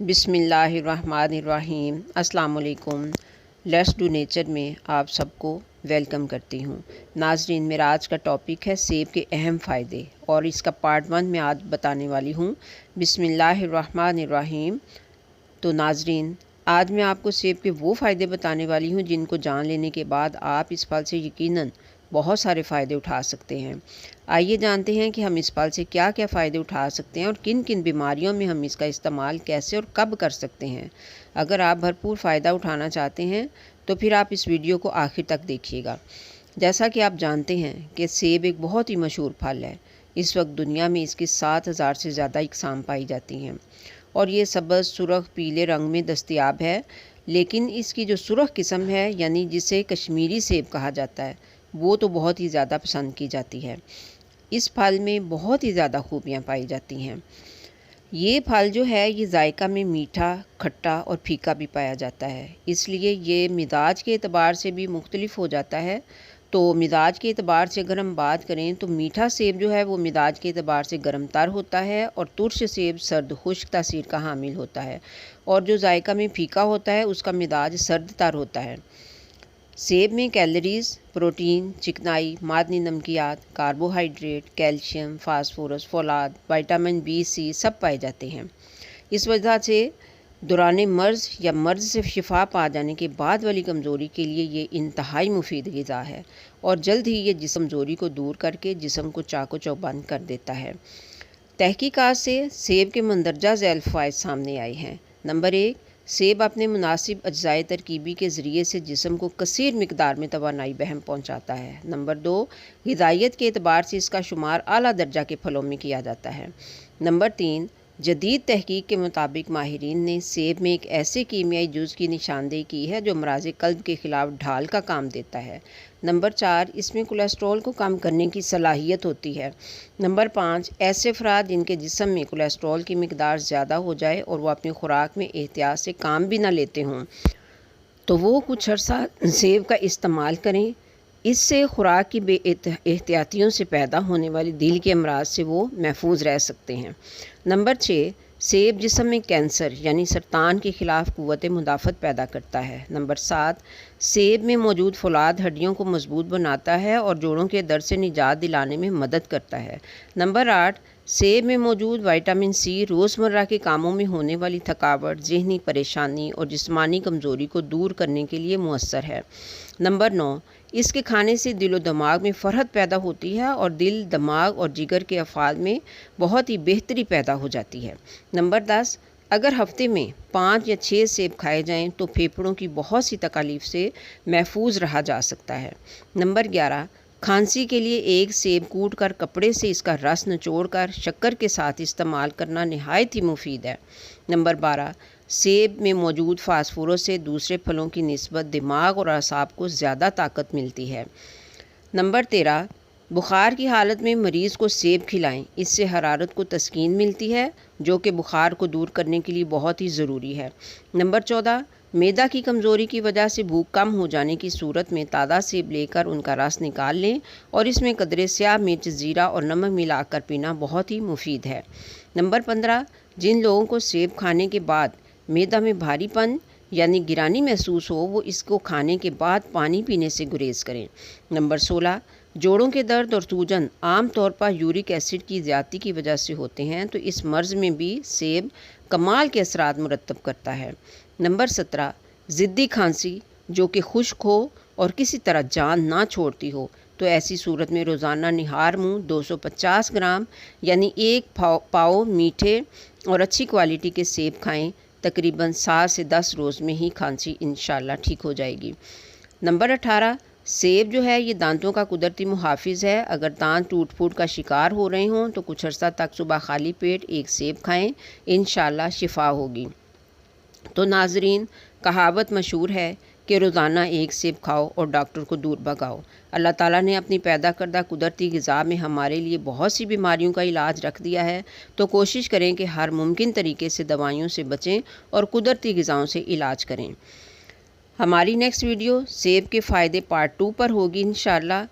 بسم اللہ الرحمن الرحیم۔ السلام علیکم۔ لیٹس ڈو نیچر میں آپ سب کو ویلکم کرتی ہوں۔ ناظرین، میرا آج کا ٹاپک ہے سیب کے اہم فائدے، اور اس کا پارٹ 1 میں آج بتانے والی ہوں۔ بسم اللہ الرحمن الرحیم۔ تو ناظرین، آج میں آپ کو سیب کے وہ فائدے بتانے والی ہوں جن کو جان لینے کے بعد آپ اس پھل سے یقیناً بہت سارے فائدے اٹھا سکتے ہیں۔ آئیے جانتے ہیں کہ ہم اس پھل سے کیا کیا فائدے اٹھا سکتے ہیں اور کن کن بیماریوں میں ہم اس کا استعمال کیسے اور کب کر سکتے ہیں۔ اگر آپ بھرپور فائدہ اٹھانا چاہتے ہیں تو پھر آپ اس ویڈیو کو آخر تک دیکھیے گا۔ جیسا کہ آپ جانتے ہیں کہ سیب ایک بہت ہی مشہور پھل ہے۔ اس وقت دنیا میں اس کی 7,000 سے زیادہ اقسام پائی جاتی ہیں، اور یہ سبز، سرخ، پیلے رنگ میں دستیاب ہے۔ لیکن اس کی جو سرخ قسم ہے، یعنی جسے کشمیری سیب کہا جاتا ہے، وہ تو بہت ہی زیادہ پسند کی جاتی ہے۔ اس پھل میں بہت ہی زیادہ خوبیاں پائی جاتی ہیں۔ یہ پھل جو ہے یہ ذائقہ میں میٹھا، کھٹا اور پھیکا بھی پایا جاتا ہے، اس لیے یہ مزاج کے اعتبار سے بھی مختلف ہو جاتا ہے۔ تو مزاج کے اعتبار سے اگر ہم بات کریں تو میٹھا سیب جو ہے وہ مزاج کے اعتبار سے گرم تر ہوتا ہے، اور ترش سیب سرد خشک تاثیر کا حامل ہوتا ہے، اور جو ذائقہ میں پھیکا ہوتا ہے اس کا مزاج سرد تر ہوتا ہے۔ سیب میں کیلوریز، پروٹین، چکنائی، معدنی نمکیات، کاربوہائیڈریٹ، کیلشیم، فاسفورس، فولاد، وٹامن بی سی سب پائے جاتے ہیں۔ اس وجہ سے دوران مرض یا مرض سے شفا پا جانے کے بعد والی کمزوری کے لیے یہ انتہائی مفید غذا ہے، اور جلد ہی یہ جسم کمزوری کو دور کر کے جسم کو چاق و چوبند کر دیتا ہے۔ تحقیقات سے سیب کے مندرجہ ذیل فوائد سامنے آئے ہیں۔ نمبر 1، سیب اپنے مناسب اجزائے ترکیبی کے ذریعے سے جسم کو کثیر مقدار میں توانائی بہم پہنچاتا ہے۔ نمبر 2، غذائیت کے اعتبار سے اس کا شمار اعلیٰ درجہ کے پھلوں میں کیا جاتا ہے۔ نمبر 3، جدید تحقیق کے مطابق ماہرین نے سیب میں ایک ایسے کیمیائی جز کی نشاندہی کی ہے جو امراض قلب کے خلاف ڈھال کا کام دیتا ہے۔ نمبر 4، اس میں کولیسٹرول کو کم کرنے کی صلاحیت ہوتی ہے۔ نمبر 5، ایسے افراد جن کے جسم میں کولیسٹرول کی مقدار زیادہ ہو جائے اور وہ اپنی خوراک میں احتیاط سے کام بھی نہ لیتے ہوں تو وہ کچھ عرصہ سیب کا استعمال کریں۔ اس سے خوراک کی بے احتیاطیوں سے پیدا ہونے والی دل کے امراض سے وہ محفوظ رہ سکتے ہیں۔ نمبر 6، سیب جسم میں کینسر یعنی سرطان کے خلاف قوت مدافعت پیدا کرتا ہے۔ نمبر 7، سیب میں موجود فولاد ہڈیوں کو مضبوط بناتا ہے اور جوڑوں کے درد سے نجات دلانے میں مدد کرتا ہے۔ نمبر 8، سیب میں موجود وٹامن سی روزمرہ کے کاموں میں ہونے والی تھکاوٹ، ذہنی پریشانی اور جسمانی کمزوری کو دور کرنے کے لیے مؤثر ہے۔ نمبر 9، اس کے کھانے سے دل و دماغ میں فرحت پیدا ہوتی ہے اور دل، دماغ اور جگر کے افعال میں بہت ہی بہتری پیدا ہو جاتی ہے۔ نمبر 10، اگر ہفتے میں 5 یا 6 سیب کھائے جائیں تو پھیپھڑوں کی بہت سی تکالیف سے محفوظ رہا جا سکتا ہے۔ نمبر 11، کھانسی کے لیے ایک سیب کوٹ کر کپڑے سے اس کا رس نچوڑ کر شکر کے ساتھ استعمال کرنا نہایت ہی مفید ہے۔ نمبر 12، سیب میں موجود فاسفورس سے دوسرے پھلوں کی نسبت دماغ اور اعصاب کو زیادہ طاقت ملتی ہے۔ نمبر 13، بخار کی حالت میں مریض کو سیب کھلائیں، اس سے حرارت کو تسکین ملتی ہے جو کہ بخار کو دور کرنے کے لیے بہت ہی ضروری ہے۔ نمبر 14، معدہ کی کمزوری کی وجہ سے بھوک کم ہو جانے کی صورت میں تازہ سیب لے کر ان کا رس نکال لیں اور اس میں قدرے سیاہ مرچ، زیرہ اور نمک ملا کر پینا بہت ہی مفید ہے۔ نمبر 15، جن لوگوں کو سیب کھانے کے بعد معدہ میں بھاری پن یعنی گرانی محسوس ہو وہ اس کو کھانے کے بعد پانی پینے سے گریز کریں۔ نمبر 16، جوڑوں کے درد اور سوجن عام طور پر یورک ایسڈ کی زیادتی کی وجہ سے ہوتے ہیں، تو اس مرض میں بھی سیب کمال کے اثرات مرتب کرتا ہے۔ نمبر 17، ضدی کھانسی جو کہ خشک ہو اور کسی طرح جان نہ چھوڑتی ہو، تو ایسی صورت میں روزانہ نہار منہ 250 گرام یعنی 1 پاؤ میٹھے اور اچھی کوالٹی کے سیب کھائیں۔ تقریباً 7 سے 10 روز میں ہی کھانسی انشاءاللہ ٹھیک ہو جائے گی۔ نمبر 18، سیب جو ہے یہ دانتوں کا قدرتی محافظ ہے۔ اگر دانت ٹوٹ پھوٹ کا شکار ہو رہے ہوں تو کچھ عرصہ تک صبح خالی پیٹ ایک سیب کھائیں، انشاءاللہ شفا ہوگی۔ تو ناظرین، کہاوت مشہور ہے کہ روزانہ ایک سیب کھاؤ اور ڈاکٹر کو دور بھگاؤ۔ اللہ تعالیٰ نے اپنی پیدا کردہ قدرتی غذا میں ہمارے لیے بہت سی بیماریوں کا علاج رکھ دیا ہے، تو کوشش کریں کہ ہر ممکن طریقے سے دوائیوں سے بچیں اور قدرتی غذاؤں سے علاج کریں۔ ہماری نیکسٹ ویڈیو سیب کے فائدے پارٹ 2 پر ہوگی انشاءاللہ۔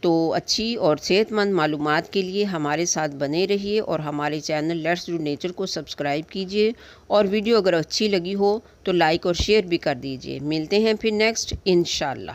تو اچھی اور صحت مند معلومات کے لیے ہمارے ساتھ بنے رہیے اور ہمارے چینل لیٹس ڈو نیچر کو سبسکرائب کیجیے، اور ویڈیو اگر اچھی لگی ہو تو لائک اور شیئر بھی کر دیجیے۔ ملتے ہیں پھر نیکسٹ انشاءاللہ۔